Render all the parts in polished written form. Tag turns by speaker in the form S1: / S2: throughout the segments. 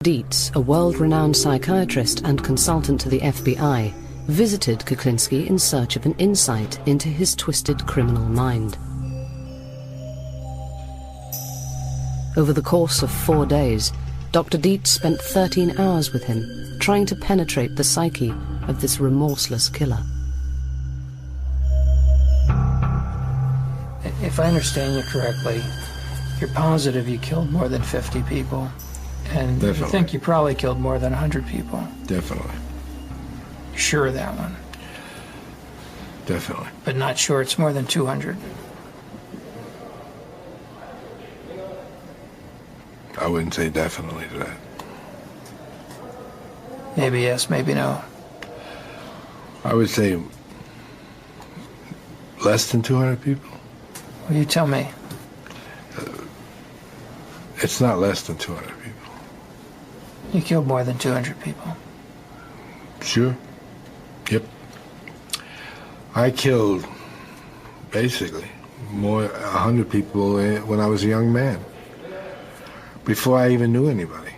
S1: Dietz, a world-renowned psychiatrist and consultant to the FBI, visited Kuklinski in search of an insight into his twisted criminal mind. Over the course of 4 days, Dr. Dietz spent 13 hours with him, trying to penetrate the psyche of this remorseless killer.
S2: If I understand you correctly, you're positive you killed more than 50 people, and
S3: Definitely.
S2: you think you probably killed more than 100 people.
S3: Definitely.
S2: You're sure of that one?
S3: Definitely.
S2: But not sure it's more than 200?
S3: I wouldn't say definitely to that.
S2: Maybe yes, maybe no.
S3: I would say less than 200 people.
S2: Well, you tell me.
S3: It's not less than 200 people.
S2: You killed more than 200 people.
S3: Sure. Yep. I killed, basically, 100 people when I was a young man, before I even knew anybody.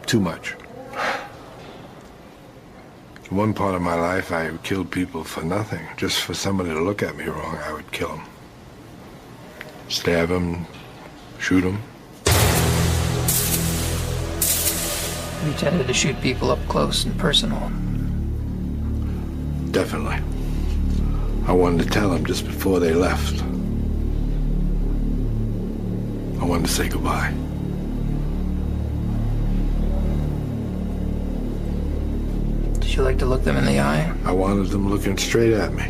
S3: Too much. One part of my life, I killed people for nothing. Just for somebody to look at me wrong, I would kill them. Stab them, shoot them.
S2: You tended to shoot people up close and personal.
S3: Definitely. I wanted to tell them just before they left. I wanted to say goodbye.
S2: Did you like to look them in the eye?
S3: I wanted them looking straight at me.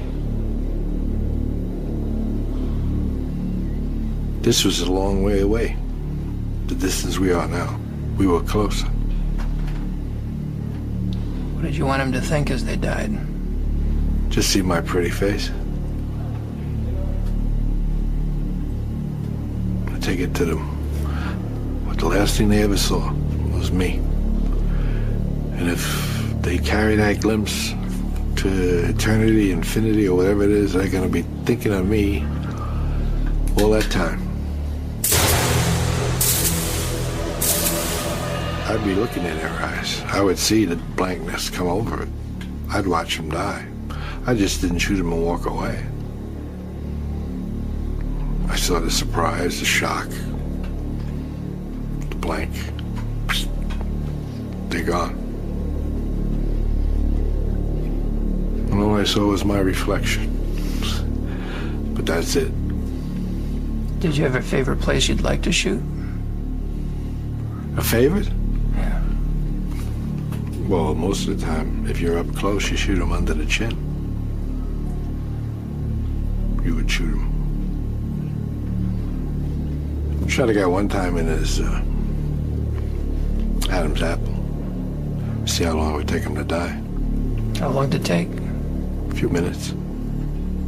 S3: This was a long way away. The distance we are now. We were closer.
S2: What did you want them to think as they died?
S3: Just see my pretty face. I take it to them. But the last thing they ever saw was me. And if they carry that glimpse to eternity, infinity, or whatever it is, they're going to be thinking of me all that time. I'd be looking in their eyes. I would see the blankness come over it. I'd watch them die. I just didn't shoot them and walk away. I saw the surprise, the shock, the blank. They're gone. And all I saw was my reflection. But that's it.
S2: Did you have a favorite place you'd like to shoot?
S3: A favorite?
S2: Yeah.
S3: Well, most of the time, if you're up close, you shoot them under the chin. You would shoot him. Shot a guy one time in his Adam's apple. See how long it would take him to die.
S2: How long did it take?
S3: A few minutes.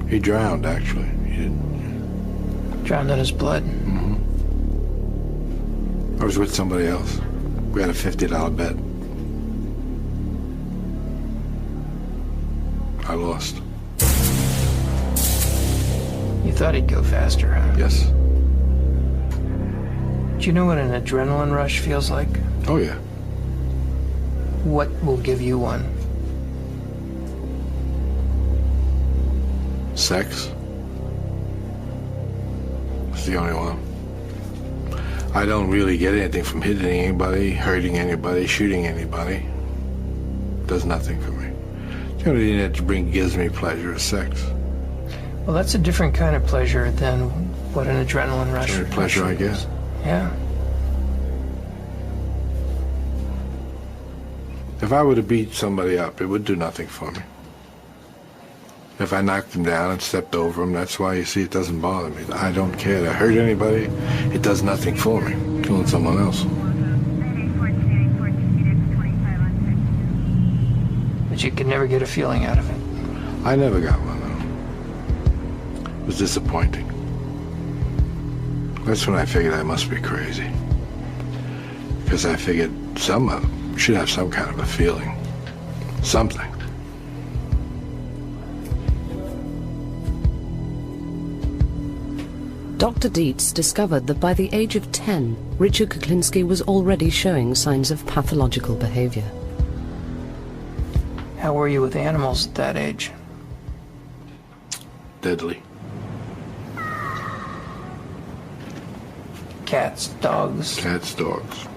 S3: He drowned, actually. He didn't.
S2: Drowned in his blood?
S3: Mm-hmm. I was with somebody else. We had a $50 bet. I lost.
S2: You thought he'd go faster, huh?
S3: Yes.
S2: Do you know what an adrenaline rush feels like?
S3: Oh, yeah.
S2: What will give you one?
S3: Sex. It's the only one. I don't really get anything from hitting anybody, hurting anybody, shooting anybody. Does nothing for me. The only thing that gives me pleasure is sex.
S2: Well, that's a different kind of pleasure than what an adrenaline rush is.
S3: Pleasure I get.
S2: Yeah.
S3: If I were to beat somebody up, it would do nothing for me. If I knocked them down and stepped over them, that's why you see it doesn't bother me. I don't care to hurt anybody. It does nothing for me. Killing someone else.
S2: But you could never get a feeling out of it.
S3: I never got one, though. It was disappointing. That's when I figured I must be crazy. Because I figured someone should have some kind of a feeling. Something.
S1: Dr. Dietz discovered that by the age of 10, Richard Kuklinski was already showing signs of pathological behavior.
S2: How were you with animals at that age?
S3: Deadly.
S2: Cats, dogs?
S3: Cats, dogs.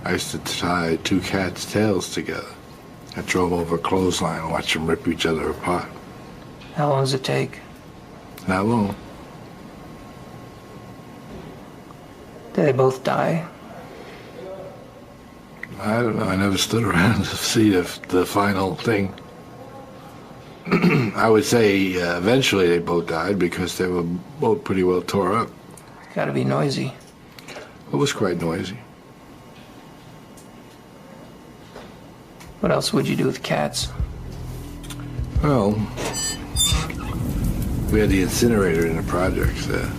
S3: I used to tie two cats' tails together. I drove over a clothesline and watched them rip each other apart.
S2: How long does it take?
S3: Not long.
S2: Did they both die?
S3: I don't know. I never stood around to see the final thing. I would say eventually they both died because they were both pretty well tore up.
S2: Gotta be noisy.
S3: It was quite noisy.
S2: What else would you do with cats?
S3: Well, we had the incinerator in the projects there.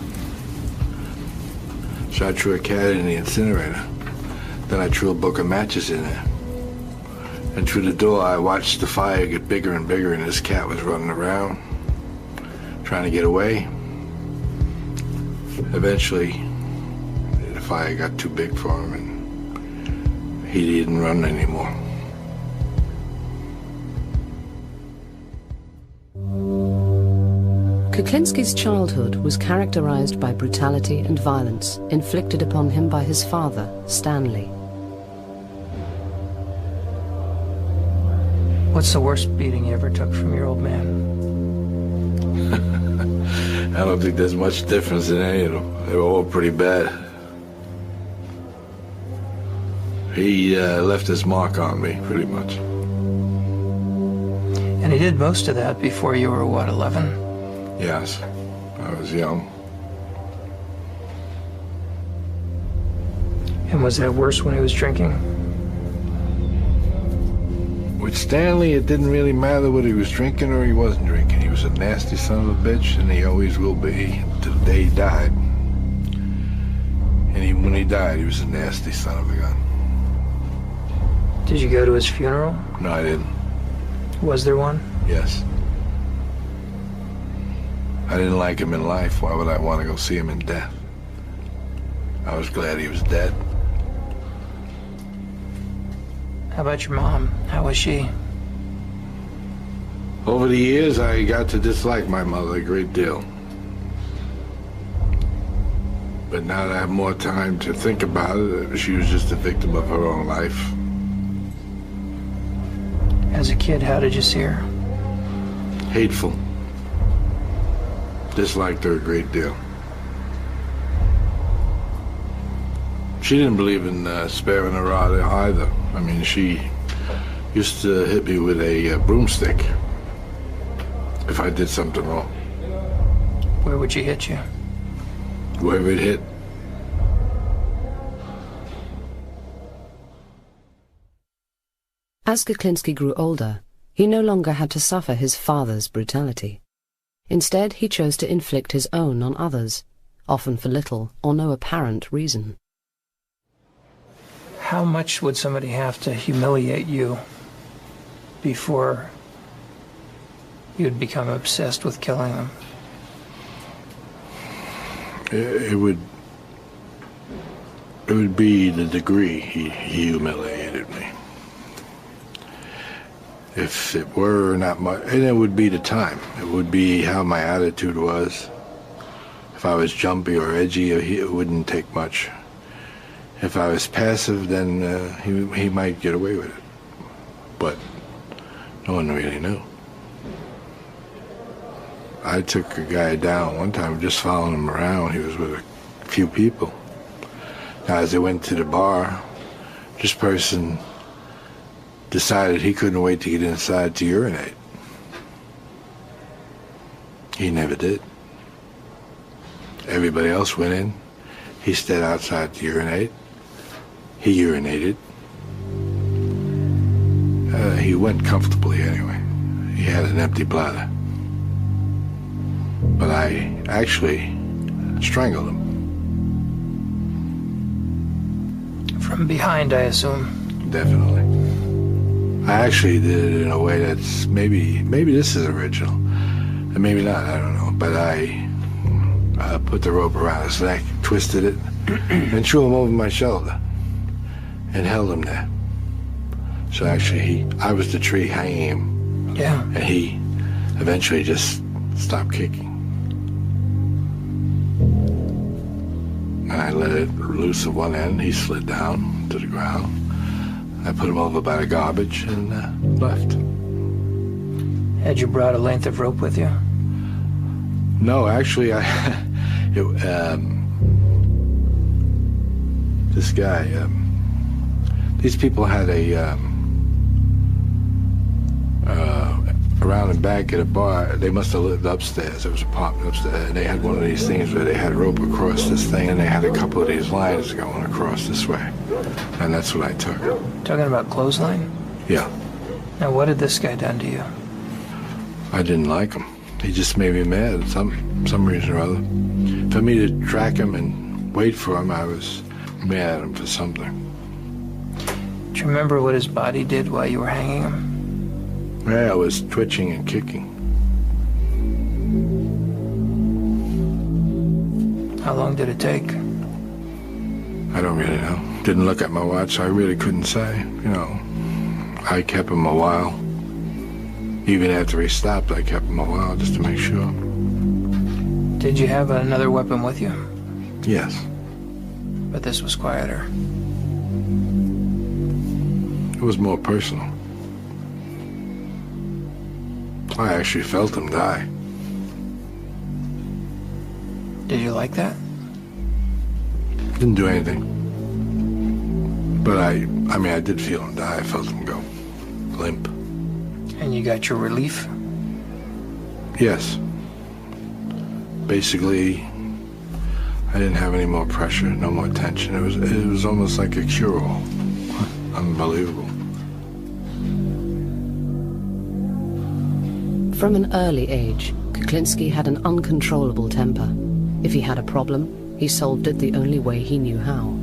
S3: So I threw a cat in the incinerator. Then I threw a book of matches in there. And through the door I watched the fire get bigger and bigger, and this cat was running around, trying to get away. Eventually, the fire got too big for him, and he didn't run anymore.
S1: Kuklinski's childhood was characterized by brutality and violence inflicted upon him by his father, Stanley.
S2: What's the worst beating you ever took from your old man?
S3: I don't think there's much difference in any of them. They were all pretty bad. He left his mark on me, pretty much.
S2: And he did most of that before you were, what, 11?
S3: Yes, I was young.
S2: And was that worse when he was drinking?
S3: With Stanley, it didn't really matter whether he was drinking or he wasn't drinking. He was a nasty son of a bitch, and he always will be to the day he died. And even when he died, he was a nasty son of a gun.
S2: Did you go to his funeral?
S3: No, I didn't.
S2: Was there one?
S3: Yes. I didn't like him in life. Why would I want to go see him in death? I was glad he was dead.
S2: How about your mom? How was she?
S3: Over the years, I got to dislike my mother a great deal. But now that I have more time to think about it, she was just a victim of her own life.
S2: As a kid, how did you see her?
S3: Hateful. Disliked her a great deal. She didn't believe in sparing a rod either. I mean, she used to hit me with a broomstick if I did something wrong.
S2: Where would she hit you?
S3: Wherever it hit.
S1: As Kuklinski grew older, he no longer had to suffer his father's brutality. Instead, he chose to inflict his own on others, often for little or no apparent reason.
S2: How much would somebody have to humiliate you before you'd become obsessed with killing them?
S3: It would be the degree he humiliated me. If it were not much, and it would be the time. It would be how my attitude was. If I was jumpy or edgy, it wouldn't take much. If I was passive, then he might get away with it. But no one really knew. I took a guy down one time, just following him around. He was with a few people. Now, as they went to the bar, this person decided he couldn't wait to get inside to urinate. He never did. Everybody else went in. He stayed outside to urinate. He urinated. He went comfortably anyway. He had an empty bladder. But I actually strangled him.
S2: From behind, I assume.
S3: Definitely. I actually did it in a way that's maybe this is original, and maybe not. I don't know. But I put the rope around his neck, twisted it, and threw him over my shoulder and held him there. So actually, I was the tree hanging him.
S2: Yeah.
S3: And he eventually just stopped kicking. And I let it loose at one end. He slid down to the ground. I put him over by the garbage and left.
S2: Had you brought a length of rope with you?
S3: No, actually, this guy, these people had around and back at a bar. They must have lived upstairs. There was an apartment upstairs, and they had one of these things where they had rope across this thing, and they had a couple of these lines going across this way. And that's what I took.
S2: Talking about clothesline?
S3: Yeah.
S2: Now, what had this guy done to you?
S3: I didn't like him. He just made me mad, some reason or other. For me to track him and wait for him, I was mad at him for something.
S2: Do you remember what his body did while you were hanging him?
S3: Yeah, I was twitching and kicking.
S2: How long did it take?
S3: I don't really know. Didn't look at my watch, so I really couldn't say. You know, I kept him a while. Even after he stopped, I kept him a while just to make sure.
S2: Did you have another weapon with you?
S3: Yes.
S2: But this was quieter.
S3: It was more personal. I actually felt him die.
S2: Did you like that?
S3: Didn't do anything. But I mean, I did feel him die. I felt him go limp.
S2: And you got your relief?
S3: Yes. Basically, I didn't have any more pressure, no more tension. It was almost like a cure-all. Unbelievable.
S1: From an early age, Kuklinski had an uncontrollable temper. If he had a problem, he solved it the only way he knew how.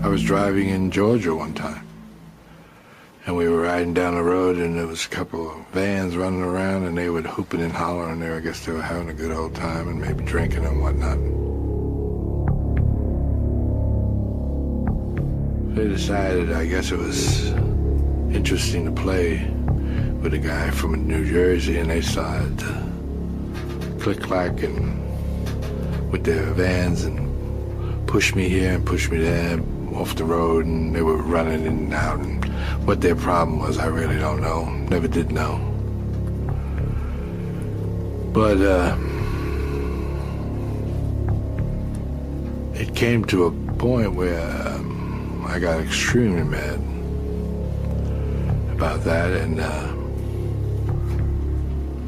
S3: I was driving in Georgia one time, and we were riding down the road, and there was a couple of vans running around, and they were hooping and hollering there. I guess they were having a good old time and maybe drinking and whatnot. They decided, I guess it was interesting to play with a guy from New Jersey, and they started to click-clack and with their vans and push me here and push me there off the road, and they were running in and out, and what their problem was, I really don't know. Never did know. But it came to a point where I got extremely mad about that, and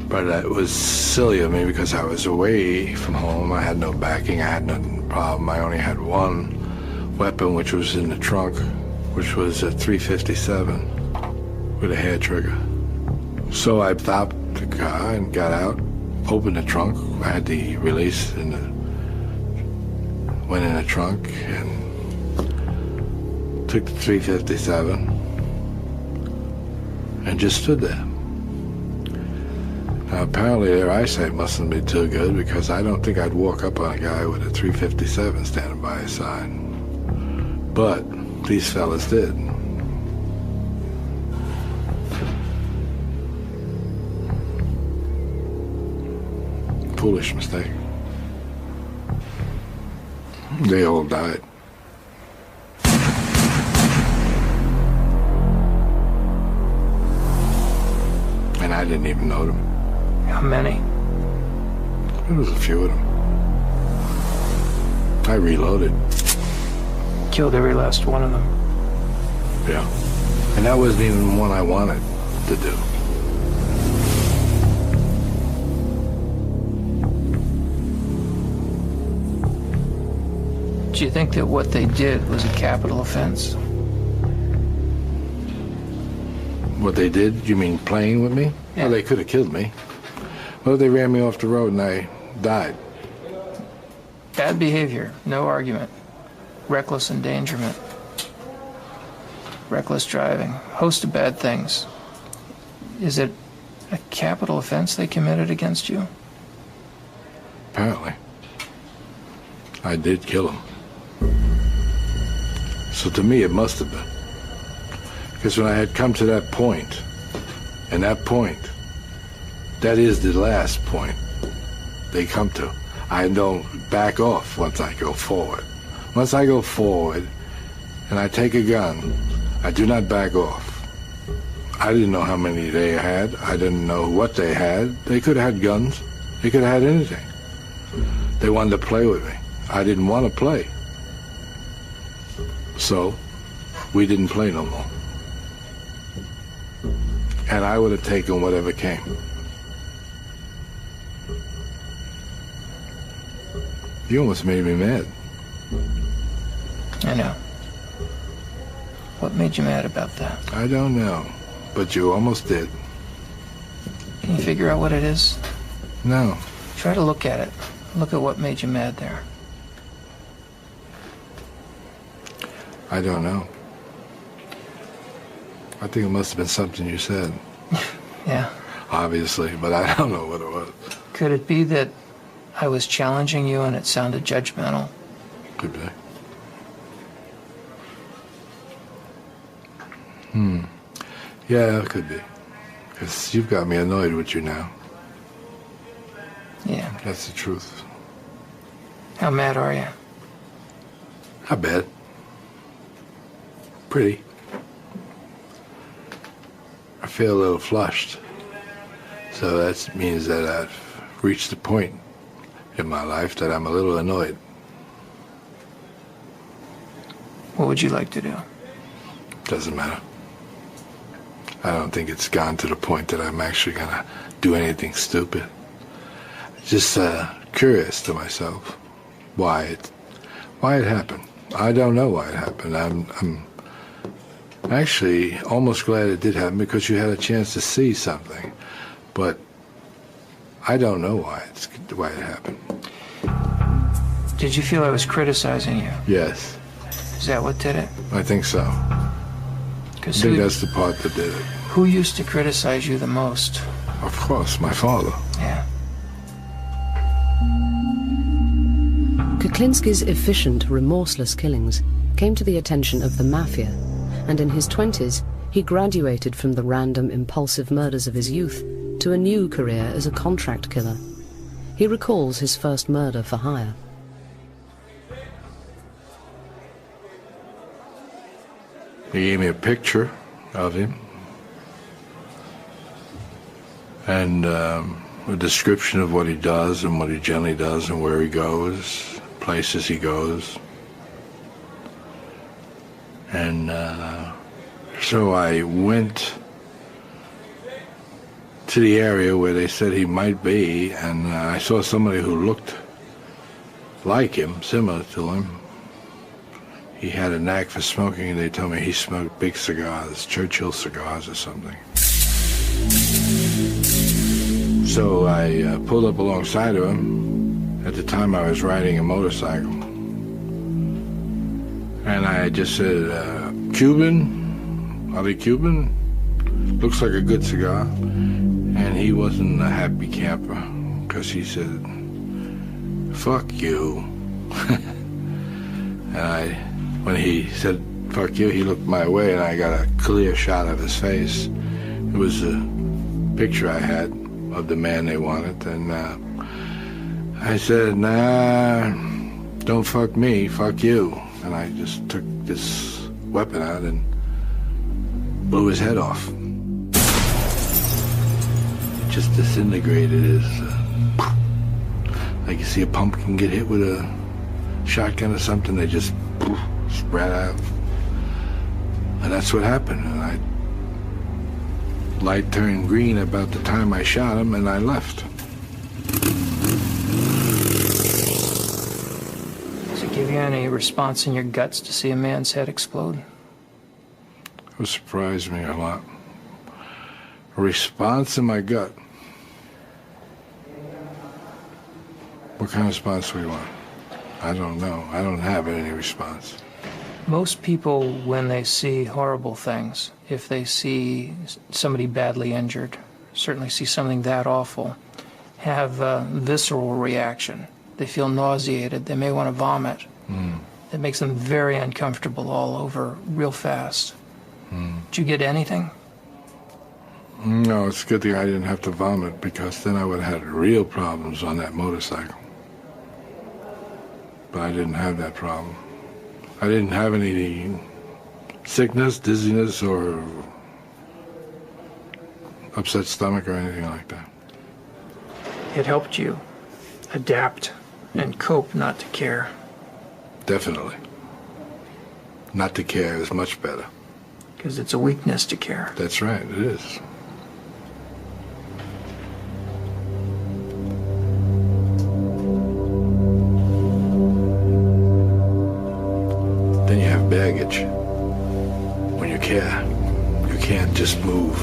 S3: but it was silly of me because I was away from home. I had no backing. I had no problem. I only had one weapon, which was in the trunk, which was a .357 with a hair trigger. So I stopped the car and got out, opened the trunk. I had the release and went in the trunk and took the .357 and just stood there. Now, apparently their eyesight mustn't be too good, because I don't think I'd walk up on a guy with a .357 standing by his side. But these fellas did. Foolish mistake. They all died. And I didn't even know them.
S2: How many?
S3: There was a few of them. I reloaded.
S2: Killed every last one of them.
S3: Yeah. And that wasn't even one I wanted to do.
S2: Do you think that what they did was a capital offense?
S3: What they did? You mean playing with me?
S2: Yeah.
S3: Well, they could have killed me. Well, they ran me off the road and I died.
S2: Bad behavior, no argument. Reckless endangerment. Reckless driving. Host of bad things. Is it A capital offense they committed against you?
S3: Apparently. I did kill him. So to me, it must have been. Because when I had come to that point, and that point, that is the last point they come to. I don't back off once I go forward. Once I go forward and I take a gun, I do not back off. I didn't know how many they had. I didn't know what they had. They could have had guns. They could have had anything. They wanted to play with me. I didn't want to play. So, we didn't play no more. And I would have taken whatever came. You almost made me mad.
S2: I know. What made you mad about that?
S3: I don't know, but you almost did.
S2: Can you figure out what it is?
S3: No.
S2: Try to look at it. Look at what made you mad there.
S3: I don't know. I think it must have been something you said.
S2: Yeah.
S3: Obviously, but I don't know what it was.
S2: Could it be that I was challenging you and it sounded judgmental?
S3: Could be. Yeah, it could be. Because you've got me annoyed with you now.
S2: Yeah.
S3: That's the truth.
S2: How mad are you?
S3: Not bad. Pretty. I feel a little flushed. So that means that I've reached a point in my life that I'm a little annoyed.
S2: What would you like to do?
S3: Doesn't matter. I don't think it's gone to the point that I'm actually gonna do anything stupid. Just curious to myself why it happened. I don't know why it happened. I'm actually almost glad it did happen because you had a chance to see something, but I don't know why it happened.
S2: Did you feel I was criticizing you?
S3: Yes.
S2: Is that what did it?
S3: I think so. I think that's the part that did it.
S2: Who used to criticize you the most?
S3: Of course, my father.
S2: Yeah.
S1: Kuklinski's efficient, remorseless killings came to the attention of the mafia, and in his 20s he graduated from the random, impulsive murders of his youth to a new career as a contract killer. He recalls his first murder for hire.
S3: He gave me a picture of him and a description of what he does and what he generally does and where he goes, places he goes. And so I went to the area where they said he might be, and I saw somebody who looked like him, similar to him. He had a knack for smoking, and they told me he smoked big cigars, Churchill cigars or something. So I pulled up alongside of him. At the time I was riding a motorcycle. And I just said, Cuban? Are they Cuban? Looks like a good cigar. And he wasn't a happy camper, because he said, fuck you. And when he said, fuck you, he looked my way, and I got a clear shot of his face. It was a picture I had of the man they wanted, and I said, nah, don't fuck me, fuck you. And I just took this weapon out and blew his head off. It just disintegrated his, like you see a pumpkin get hit with a shotgun or something, they just spread out. And that's what happened. And light turned green about the time I shot him, and I left.
S2: Does it give you any response in your guts to see a man's head explode?
S3: It would surprise me a lot. A response in my gut. What kind of response do we want? I don't know. I don't have any response.
S2: Most people, when they see horrible things, if they see somebody badly injured, certainly see something that awful, have a visceral reaction. They feel nauseated. They may want to vomit. It makes them very uncomfortable all over real fast. Did you get anything?
S3: No, it's a good thing I didn't have to vomit, because then I would have had real problems on that motorcycle. But I didn't have that problem. I didn't have any sickness, dizziness, or upset stomach or anything like that.
S2: It helped you adapt and cope not to care.
S3: Definitely. Not to care is much better.
S2: Because it's a weakness to care.
S3: That's right, it is. Then you have baggage. When you care, you can't just move.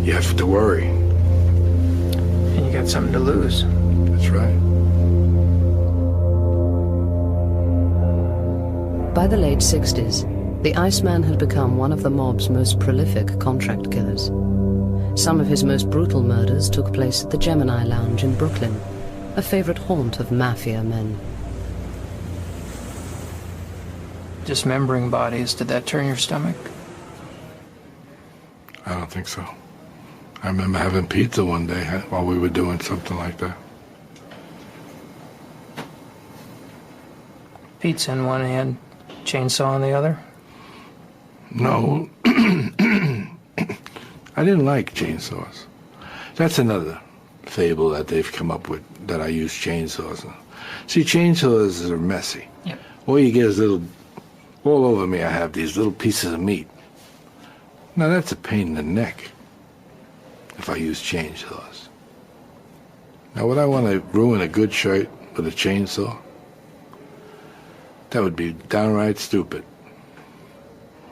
S3: You have to worry.
S2: And you got something to lose.
S3: That's right.
S1: By the late 60s, the Iceman had become one of the mob's most prolific contract killers. Some of his most brutal murders took place at the Gemini Lounge in Brooklyn, a favorite haunt of mafia men.
S2: Dismembering bodies, did that turn your stomach?
S3: I don't think so. I remember having pizza one day while we were doing something like that.
S2: Pizza in one hand, chainsaw in the other?
S3: No. I didn't like chainsaws. That's another fable that they've come up with, that I use chainsaws. See, chainsaws are messy.
S2: Yep.
S3: All you get is little... All over me I have these little pieces of meat. Now that's a pain in the neck if I use chainsaws. Now would I want to ruin a good shirt with a chainsaw? That would be downright stupid.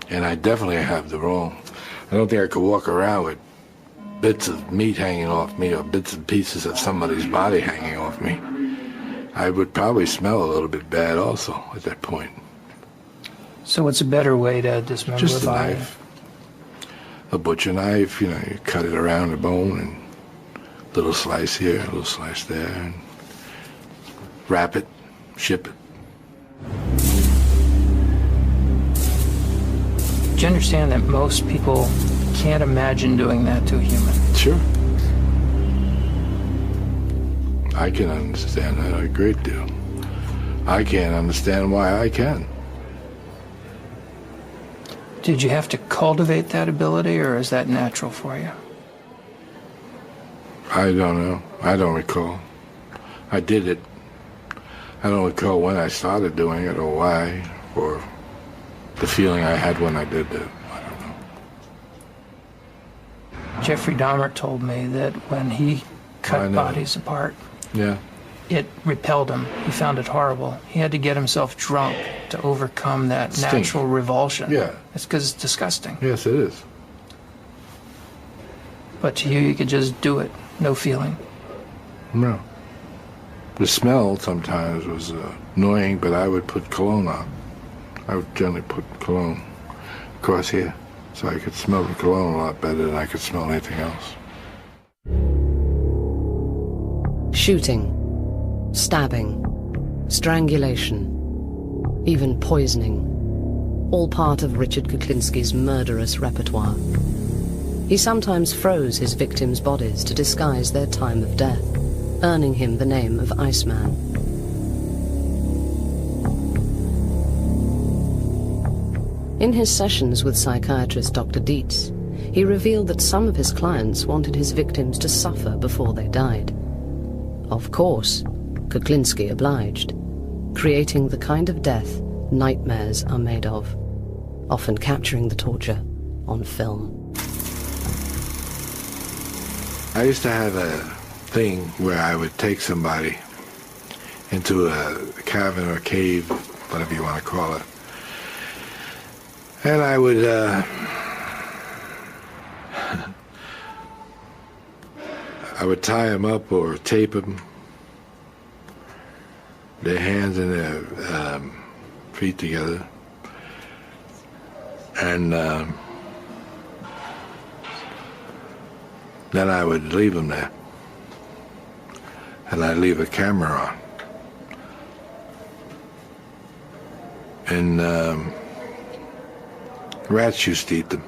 S3: And I definitely have the wrong. I don't think I could walk around with bits of meat hanging off me or bits and pieces of somebody's body hanging off me. I would probably smell a little bit bad also at that point.
S2: So what's a better way to dismember
S3: Just
S2: a
S3: a
S2: body?
S3: knife. A butcher knife, you know, you cut it around the bone and little slice here, a little slice there, and wrap it, ship it.
S2: Do you understand that most people can't imagine doing that to a human?
S3: Sure. I can understand that a great deal. I can't understand why I can.
S2: Did you have to cultivate that ability, or is that natural for you?
S3: I don't know. I don't recall. I did it. I don't recall when I started doing it or why, or the feeling I had when I did it. I don't know.
S2: Jeffrey Dahmer told me that when he cut bodies apart,
S3: Yeah.
S2: it repelled him. He found it horrible. He had to get himself drunk to overcome that
S3: Stink.
S2: natural revulsion.
S3: Yeah.
S2: It's because it's disgusting.
S3: Yes, it is.
S2: But to you could just do it, no feeling.
S3: No. The smell sometimes was annoying, but I would put cologne on. I would generally put cologne across here, so I could smell the cologne a lot better than I could smell anything else.
S1: Shooting, stabbing, strangulation, even poisoning, all part of Richard Kuklinski's murderous repertoire. He sometimes froze his victims' bodies to disguise their time of death, earning him the name of Iceman. In his sessions with psychiatrist Dr. Dietz, he revealed that some of his clients wanted his victims to suffer before they died. Of course, Kuklinski obliged, creating the kind of death nightmares are made of, often capturing the torture on film.
S3: I used to have a thing where I would take somebody into a cavern or cave, whatever you want to call it, and I would tie them up or tape them, their hands and their feet together, and Then I would leave them there. And I'd leave a camera on. And rats used to eat them.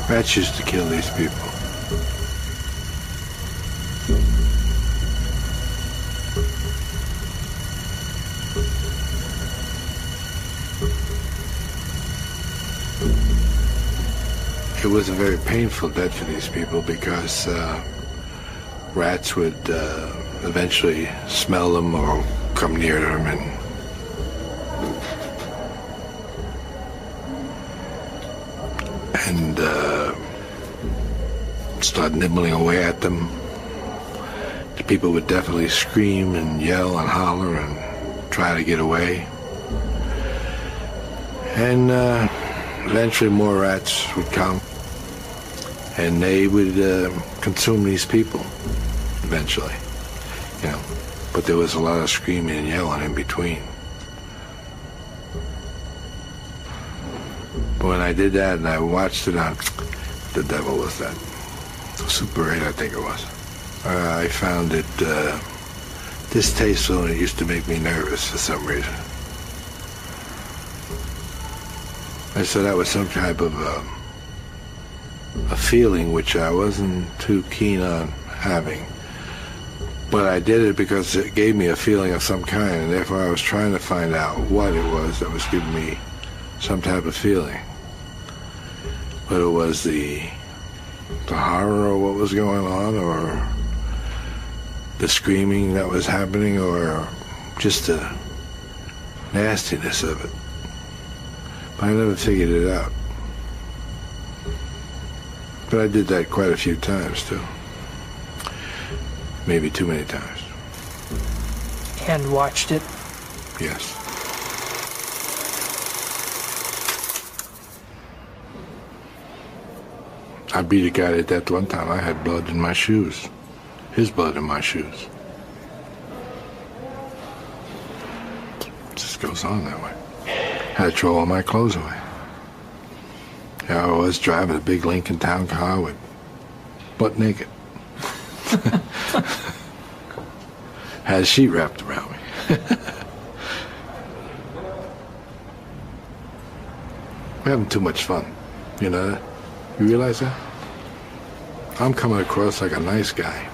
S3: Rats used to kill these people. It was a very painful death for these people because rats would eventually smell them or come near them and start nibbling away at them. The people would definitely scream and yell and holler and try to get away. And eventually more rats would come and they would consume these people eventually, you know. But there was a lot of screaming and yelling in between. But when I did that and I watched it on, the devil was that? Super 8, I think it was. I found it distasteful and it used to make me nervous for some reason. And so that was some type of a feeling which I wasn't too keen on having. But I did it because it gave me a feeling of some kind, and therefore I was trying to find out what it was that was giving me some type of feeling. Whether it was the horror of what was going on, or the screaming that was happening, or just the nastiness of it. But I never figured it out. But I did that quite a few times, too. Maybe too many times.
S2: And watched it?
S3: Yes. I beat a guy to death one time. I had blood in my shoes. His blood in my shoes. It just goes on that way. Had to throw all my clothes away. Yeah, I was driving a big Lincoln Town car with butt naked. Had a sheet wrapped around me. We're having too much fun. You know that? You realize that? I'm coming across like a nice guy.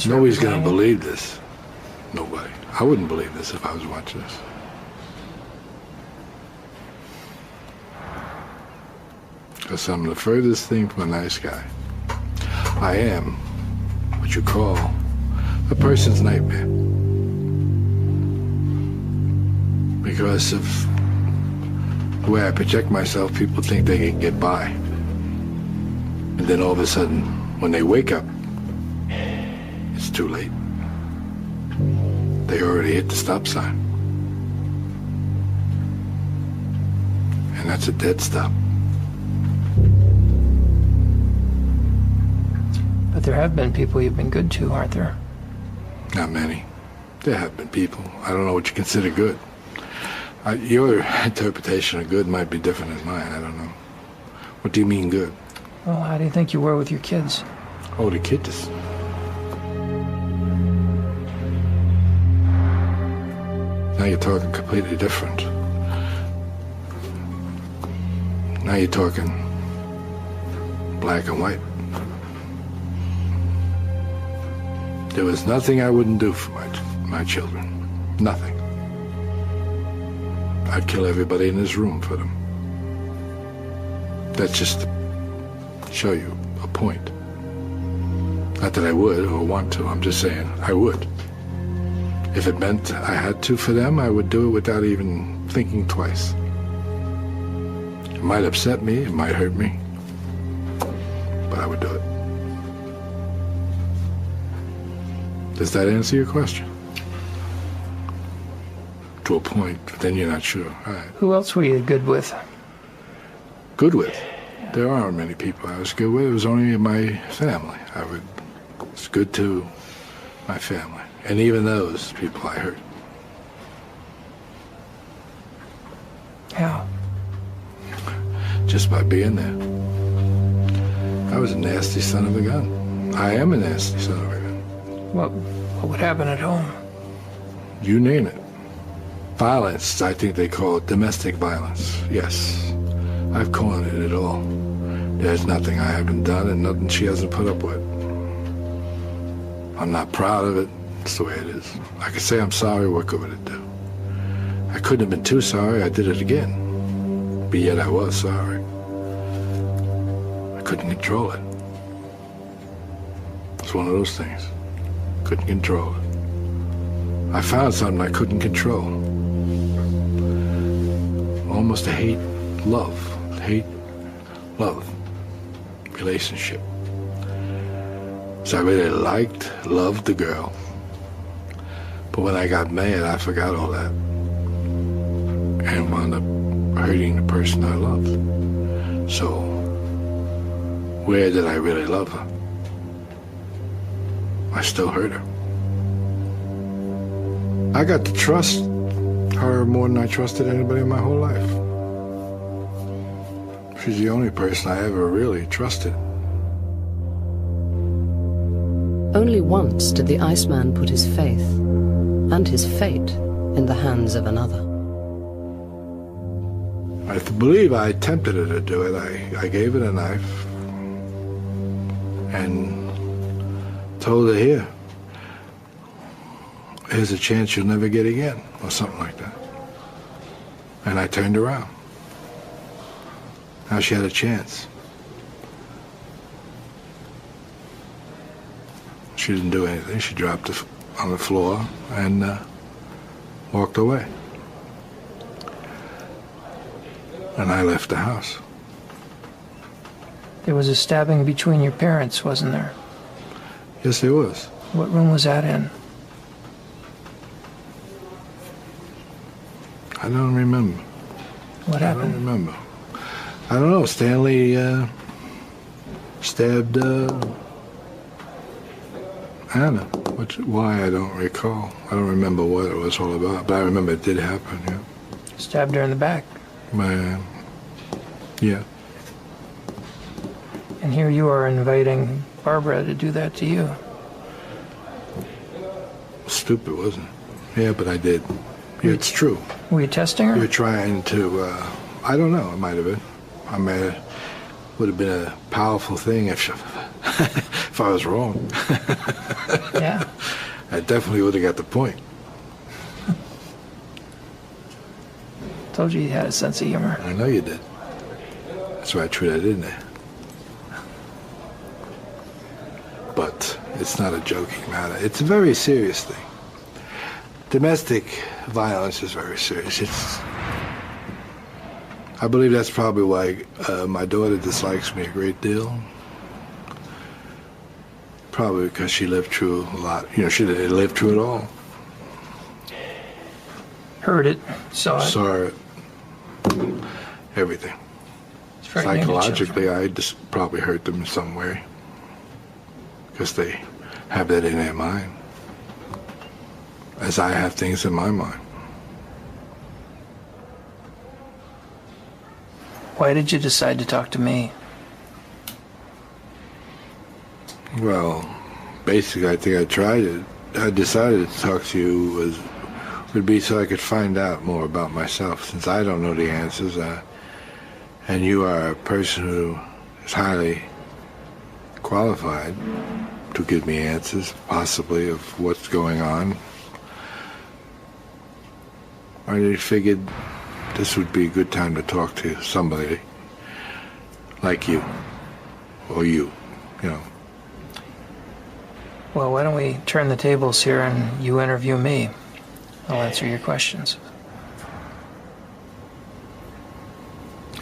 S3: Nobody's going to believe this. Nobody. I wouldn't believe this if I was watching this. Because I'm the furthest thing from a nice guy. I am what you call a person's nightmare. Because of the way I project myself, people think they can get by. And then all of a sudden, when they wake up, it's too late. They already hit the stop sign. And that's a dead stop.
S2: But there have been people you've been good to, aren't there?
S3: Not many. There have been people. I don't know what you consider good. Your interpretation of good might be different than mine. I don't know. What do you mean good?
S2: Well, how do you think you were with your kids?
S3: Oh, the kids. Now you're talking completely different. Now you're talking black and white. There was nothing I wouldn't do for my children. Nothing. I'd kill everybody in this room for them. That's just to show you a point. Not that I would or want to, I'm just saying I would. If it meant I had to for them, I would do it without even thinking twice. It might upset me, it might hurt me, but I would do it. Does that answer your question? To a point, but then you're not sure. All right.
S2: Who else were you good with?
S3: Good with? There aren't many people I was good with. It was only my family. Was good to my family. And even those people I hurt.
S2: How?
S3: just by being there. I was a nasty son of a gun. I am a nasty son of a gun.
S2: What would happen at home?
S3: You name it. Violence, I think they call it domestic violence. Yes, I've cornered it all. There's nothing I haven't done and nothing she hasn't put up with. I'm not proud of it. It's the way it is. I could say I'm sorry, what good would it do? I couldn't have been too sorry, I did it again. But yet I was sorry. I couldn't control it. It's one of those things. Couldn't control it. I found something I couldn't control. Almost a hate-love relationship. So I really loved the girl. But when I got mad, I forgot all that. And wound up hurting the person I loved. So, where did I really love her? I still hurt her. I got to trust her more than I trusted anybody in my whole life. She's the only person I ever really trusted.
S1: Only once did the Iceman put his faith and his fate in the hands of another.
S3: I believe I tempted her to do it. I gave her a knife and told her, here's a chance you'll never get again, or something like that. And I turned around. Now she had a chance. She didn't do anything. She dropped on the floor and walked away. And I left the house.
S2: There was a stabbing between your parents, wasn't there?
S3: Yes, there was.
S2: What room was that in?
S3: I don't remember.
S2: What happened?
S3: I don't remember. I don't know. Stanley stabbed Anna. Why, I don't recall. I don't remember what it was all about, but I remember it did happen, yeah.
S2: Stabbed her in the back.
S3: Yeah.
S2: And here you are inviting Barbara to do that to you.
S3: Stupid, wasn't it? Yeah, but I did. Yeah, it's true.
S2: Were you testing her?
S3: You're trying to, I don't know, it might have been. I mean, it would have been a powerful thing if I was wrong.
S2: Yeah.
S3: I definitely would have got the point.
S2: Told you had a sense of humor.
S3: I know you did. That's why I threw that in there. But it's not a joking matter. It's a very serious thing. Domestic violence is very serious. I believe that's probably why my daughter dislikes me a great deal. Probably because she lived through a lot. You know, she lived through it all.
S2: Heard it, saw it.
S3: Saw it. Everything. Psychologically, I just probably hurt them in some way. Because they have that in their mind. As I have things in my mind.
S2: Why did you decide to talk to me?
S3: Well, basically, I think I tried it. I decided to talk to you would be so I could find out more about myself, since I don't know the answers. And you are a person who is highly qualified to give me answers, possibly, of what's going on. I figured this would be a good time to talk to somebody like you, or you know.
S2: Well, why don't we turn the tables here and you interview me? I'll answer your questions.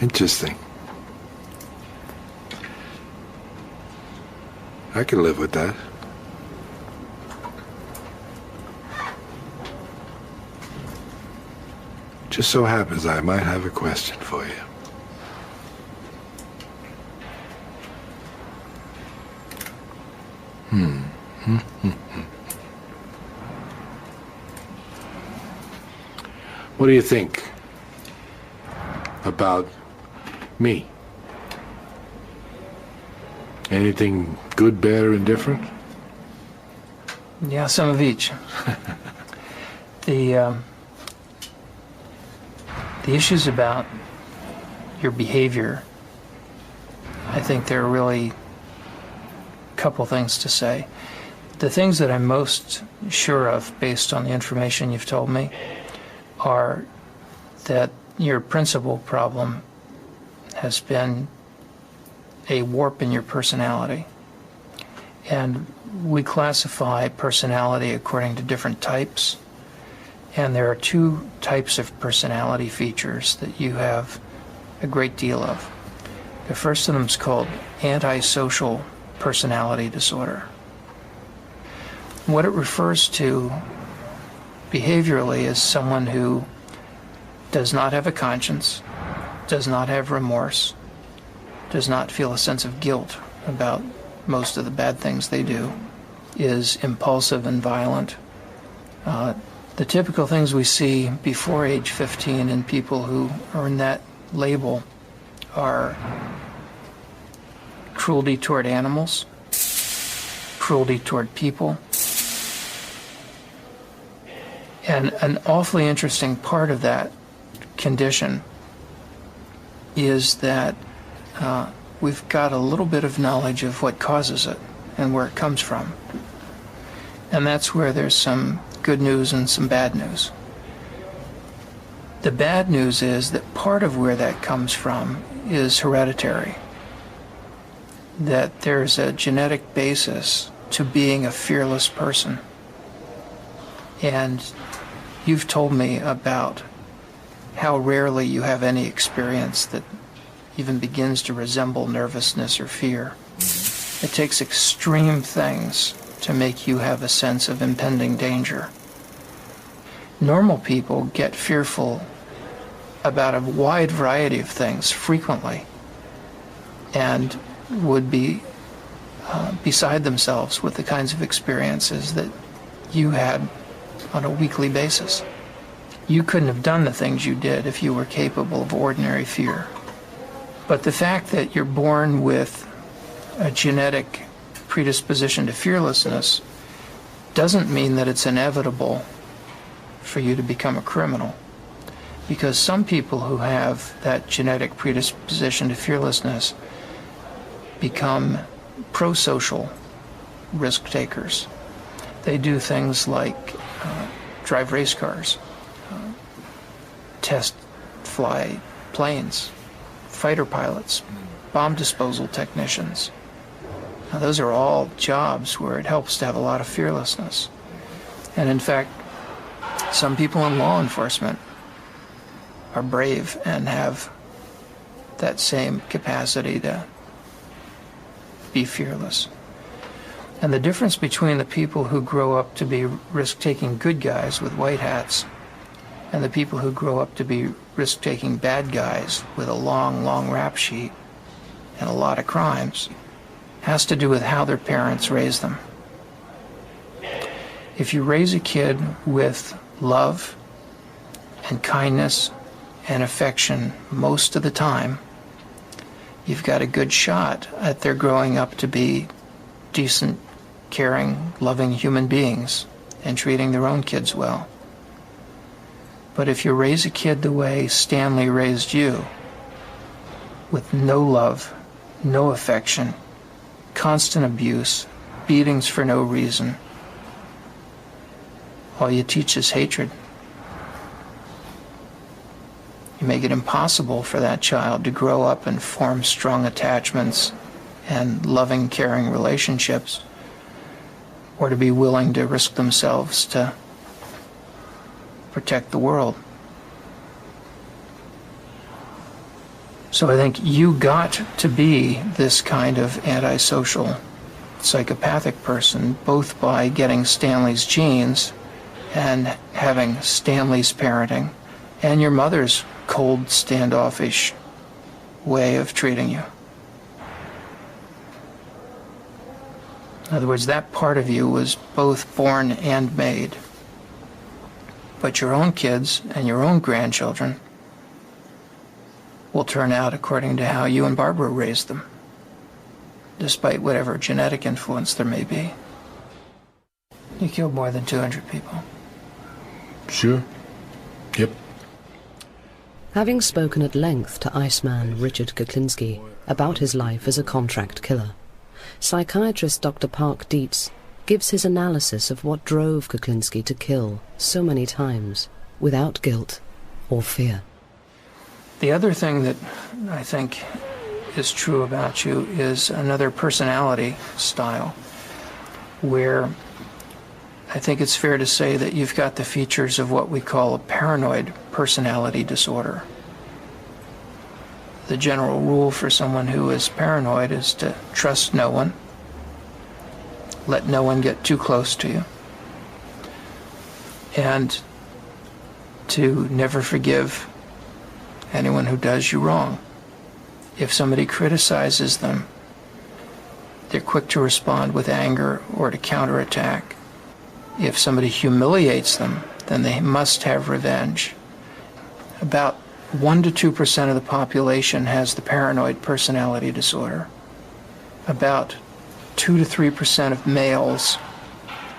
S3: Interesting. I can live with that. Just so happens I might have a question for you. What do you think about me Anything good, bad, or indifferent?
S2: Yeah, some of each. The issues about your behavior, I think there are really a couple things to say. The things that I'm most sure of, based on the information you've told me, are that your principal problem has been a warp in your personality. And we classify personality according to different types. And there are two types of personality features that you have a great deal of. The first of them is called antisocial personality disorder. What it refers to behaviorally is someone who does not have a conscience, does not have remorse, does not feel a sense of guilt about most of the bad things they do, is impulsive and violent. The typical things we see before age 15 in people who earn that label are cruelty toward animals, cruelty toward people. And an awfully interesting part of that condition is that we've got a little bit of knowledge of what causes it and where it comes from. And that's where there's some good news and some bad news. The bad news is that part of where that comes from is hereditary. That there's a genetic basis to being a fearless person. And you've told me about how rarely you have any experience that even begins to resemble nervousness or fear. It takes extreme things to make you have a sense of impending danger. Normal people get fearful about a wide variety of things frequently and would be beside themselves with the kinds of experiences that you had on a weekly basis. You couldn't have done the things you did if you were capable of ordinary fear. But the fact that you're born with a genetic predisposition to fearlessness doesn't mean that it's inevitable for you to become a criminal. Because some people who have that genetic predisposition to fearlessness become pro-social risk takers. They do things like drive race cars, test fly planes, fighter pilots, bomb disposal technicians. Now, those are all jobs where it helps to have a lot of fearlessness. And in fact, some people in law enforcement are brave and have that same capacity to be fearless. And the difference between the people who grow up to be risk-taking good guys with white hats and the people who grow up to be risk-taking bad guys with a long, long rap sheet and a lot of crimes has to do with how their parents raise them. If you raise a kid with love and kindness and affection most of the time, you've got a good shot at their growing up to be decent, caring, loving human beings and treating their own kids well. But if you raise a kid the way Stanley raised you, with no love, no affection, constant abuse, beatings for no reason, all you teach is hatred. You make it impossible for that child to grow up and form strong attachments and loving, caring relationships, or to be willing to risk themselves to protect the world. So I think you got to be this kind of antisocial, psychopathic person, both by getting Stanley's genes and having Stanley's parenting and your mother's cold, standoffish way of treating you. In other words, that part of you was both born and made. But your own kids and your own grandchildren will turn out according to how you and Barbara raised them. despite whatever genetic influence there may be. You killed more than 200 people.
S3: Sure. Yep.
S1: Having spoken at length to Iceman Richard Kuklinski about his life as a contract killer, psychiatrist Dr. Park Dietz gives his analysis of what drove Kuklinski to kill so many times without guilt or fear.
S2: The other thing that I think is true about you is another personality style, where I think it's fair to say that you've got the features of what we call a paranoid personality disorder. The general rule for someone who is paranoid is to trust no one, let no one get too close to you, and to never forgive anyone who does you wrong. If somebody criticizes them, they're quick to respond with anger or to counterattack. If somebody humiliates them, then they must have revenge. About 1 to 2% of the population has the paranoid personality disorder. About 2 to 3% of males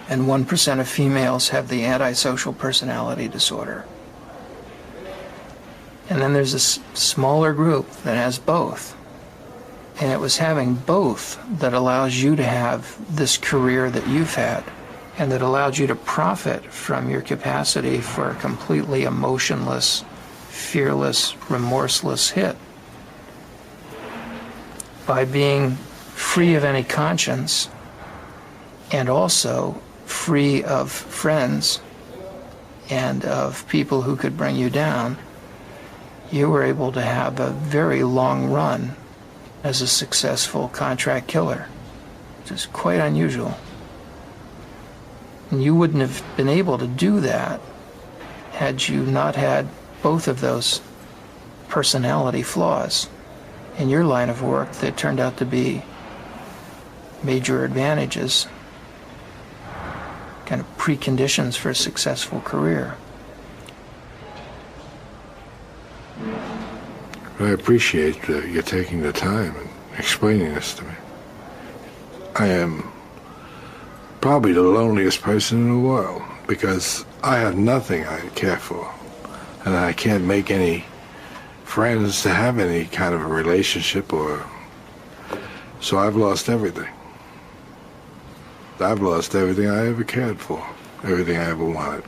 S2: and 1% of females have the antisocial personality disorder. And then there's a smaller group that has both. And it was having both that allows you to have this career that you've had, and that allowed you to profit from your capacity for a completely emotionless, fearless, remorseless hit. By being free of any conscience, and also free of friends and of people who could bring you down, you were able to have a very long run as a successful contract killer, which is quite unusual. And you wouldn't have been able to do that had you not had both of those personality flaws. In your line of work, they turned out to be major advantages, kind of preconditions for a successful career.
S3: I appreciate you taking the time and explaining this to me. I am probably the loneliest person in the world because I have nothing I care for, and I can't make any friends to have any kind of a relationship, so I've lost everything. I've lost everything I ever cared for, everything I ever wanted.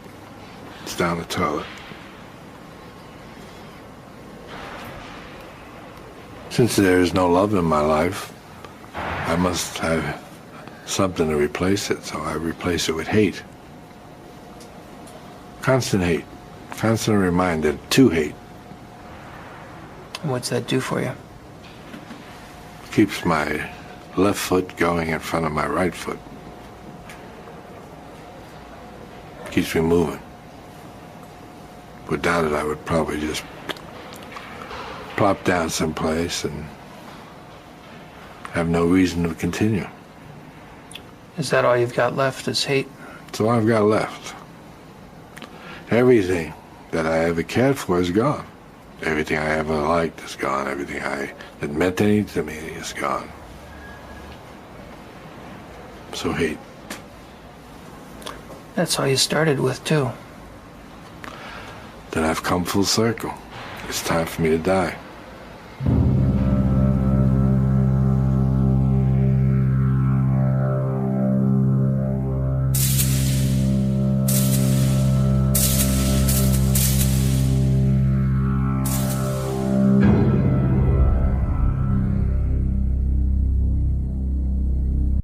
S3: It's down the toilet. Since there is no love in my life, I must have something to replace it, so I replace it with hate. Constant hate. Constant reminder to hate.
S2: And what's that do for you?
S3: Keeps my left foot going in front of my right foot. Keeps me moving. Without it, I would probably just plop down someplace and have no reason to continue.
S2: Is that all you've got left is hate?
S3: That's all I've got left. Everything that I ever cared for is gone. Everything I ever liked is gone. Everything that meant anything to me is gone. So hate.
S2: That's all you started with, too.
S3: Then I've come full circle. It's time for me to die.